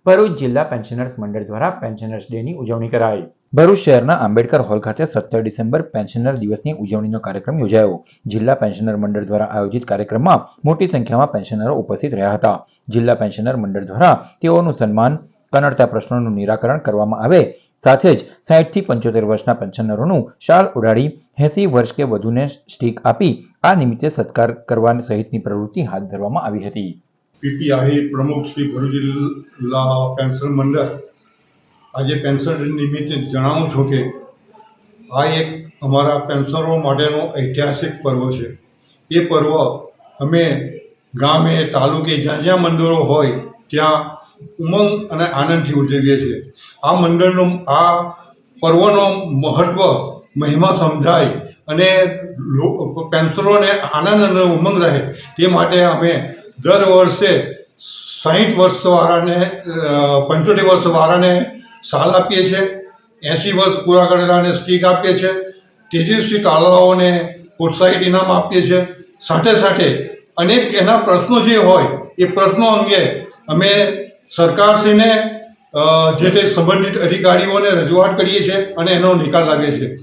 ભરૂચ જિલ્લા પેન્શનર્સ મંડળ દ્વારા પેન્શનર્સ ડેની ઉજવણી કરાઈ। ભરૂચ શહેરના આંબેડકર હોલ ખાતે 17 ડિસેમ્બર પેન્શનર દિવસની ઉજવણીનો કાર્યક્રમ યોજાયો। જિલ્લા પેન્શનર મંડળ દ્વારા આયોજિત કાર્યક્રમમાં મોટી સંખ્યામાં પેન્શનરો ઉપસ્થિત રહ્યા હતા। જિલ્લા પેન્શનર મંડળ દ્વારા તેઓનું સન્માન, કનડતા પ્રશ્નોનું નિરાકરણ કરવામાં આવે, સાથે જ 60 થી 75 વર્ષના પેન્શનરોનું શાલ ઉડાડી 80 વર્ષ કે વધુને સ્ટીક આપી આ નિમિત્તે સત્કાર કરવા સહિતની પ્રવૃત્તિ હાથ ધરવામાં આવી હતી। પીપી આહિર પ્રમુખ શ્રી ભરૂચ જિલ્લા પેન્શન મંડળ આજે પેન્શન નિમિત્તે જણાવું છું કે આ એક અમારા પેન્શનરો માટેનો ઐતિહાસિક પર્વ છે। એ પર્વ અમે ગામે, તાલુકે જ્યાં જ્યાં મંડળો હોય ત્યાં ઉમંગ અને આનંદથી ઉજવીએ છીએ। આ મંડળનો આ પર્વનો મહત્ત્વ, મહિમા સમજાય અને પેન્શનરોને આનંદ અને ઉમંગ રહે તે માટે અમે દર વર્ષે 60 વર્ષવાળાને 75 વર્ષવાળાને શાલ આપીએ છીએ, 80 વર્ષ પૂરા કરેલાને સ્ટીક આપીએ છીએ, તેજસ્વી તાલાઓને પ્રોત્સાહિત ઇનામ આપીએ છીએ। સાથે સાથે અનેક એના પ્રશ્નો જે હોય એ પ્રશ્નો અંગે અમે સરકારશ્રીને જે તે સંબંધિત અધિકારીઓને રજૂઆત કરીએ છીએ અને એનો નિકાલ લાવીએ છીએ।